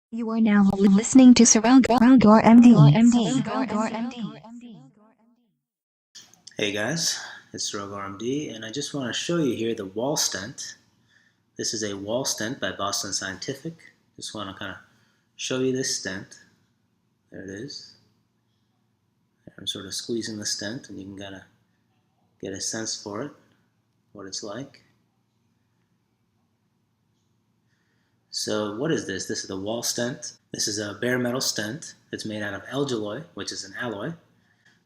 You are now listening to Surelgar MD. Hey guys, it's Surelgar MD, and I just want to show you here the Wallstent. This is a Wallstent by Boston Scientific. Just want to kind of show you this stent. There it is. I'm sort of squeezing the stent, and you can kind of get a sense for it, what it's like. So what is this? This is the Wallstent. This is a bare metal stent. It's made out of alloy, which is an alloy.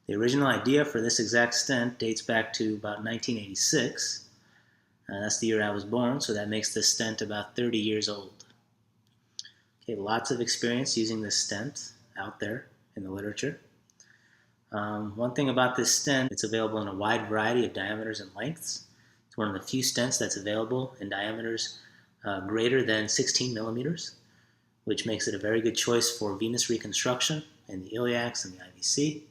The original idea for this exact stent dates back to about 1986. That's the year I was born, so that makes this stent about 30 years old. Okay, lots of experience using this stent out there in the literature. One thing about this stent, it's available in a wide variety of diameters and lengths. It's one of the few stents that's available in diameters greater than 16 millimeters, which makes it a very good choice for venous reconstruction in the iliacs and the IVC,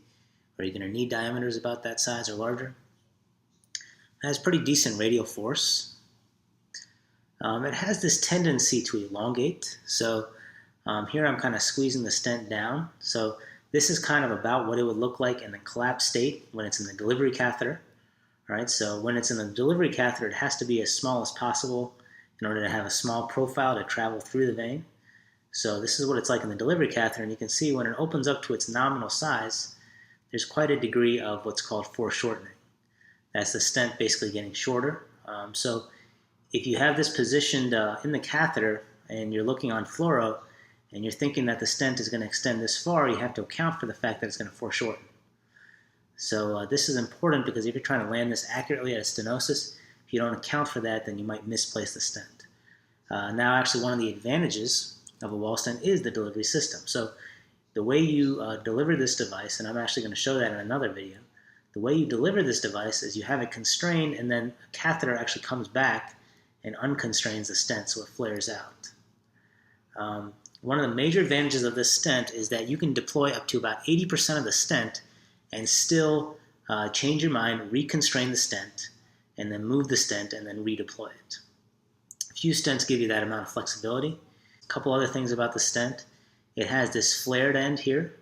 where you're going to need diameters about that size or larger. It has pretty decent radial force. It has this tendency to elongate, so here I'm kind of squeezing the stent down. So this is kind of about what it would look like in the collapsed state when it's in the delivery catheter. All right, so when it's in the delivery catheter, it has to be as small as possible in order to have a small profile to travel through the vein. So this is what it's like in the delivery catheter, and you can see when it opens up to its nominal size, there's quite a degree of what's called foreshortening. That's the stent basically getting shorter. So if you have this positioned in the catheter and you're looking on fluoro and you're thinking that the stent is going to extend this far, you have to account for the fact that it's going to foreshorten. So this is important because if you're trying to land this accurately at a stenosis, if you don't account for that, then you might misplace the stent. Now actually one of the advantages of a Wallstent is the delivery system. So the way you deliver this device, and I'm actually going to show that in another video, the way you deliver this device is you have it constrained and then a catheter actually comes back and unconstrains the stent so it flares out. One of the major advantages of this stent is that you can deploy up to about 80% of the stent and still change your mind, reconstrain the stent, and then move the stent and then redeploy it. Few stents give you that amount of flexibility. A couple other things about the stent. It has this flared end here,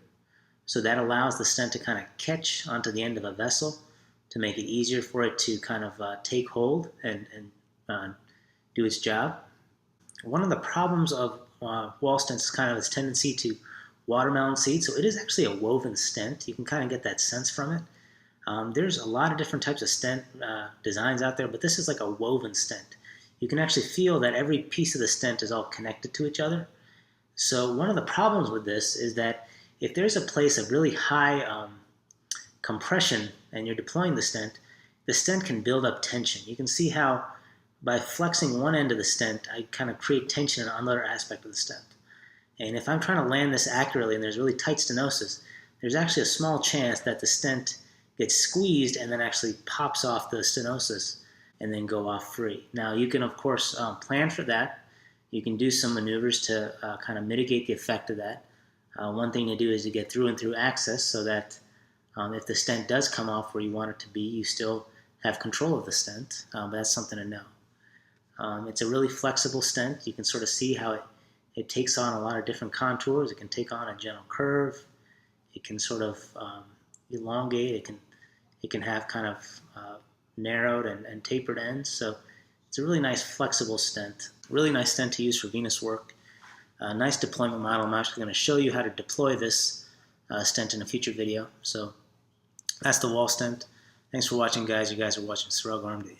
so that allows the stent to kind of catch onto the end of a vessel to make it easier for it to kind of take hold and do its job. One of the problems of Wallstents is kind of its tendency to watermelon seed, so it is actually a woven stent. You can kind of get that sense from it. There's a lot of different types of stent designs out there, but this is like a woven stent. You can actually feel that every piece of the stent is all connected to each other. So one of the problems with this is that if there's a place of really high compression and you're deploying the stent can build up tension. You can see how by flexing one end of the stent, I kind of create tension in another aspect of the stent. And if I'm trying to land this accurately and there's really tight stenosis, there's actually a small chance that the stent gets squeezed and then actually pops off the stenosis and then go off free. Now you can of course plan for that. You can do some maneuvers to kind of mitigate the effect of that. One thing to do is to get through and through access so that if the stent does come off where you want it to be, you still have control of the stent, but that's something to know. It's a really flexible stent. You can sort of see how it takes on a lot of different contours. It can take on a gentle curve. It can sort of elongate. It can have kind of narrowed and tapered ends. So it's a really nice flexible stent. Really nice stent to use for venous work. Nice deployment model. I'm actually going to show you how to deploy this stent in a future video. So that's the Wallstent. Thanks for watching, guys. You guys are watching Surelgar MD.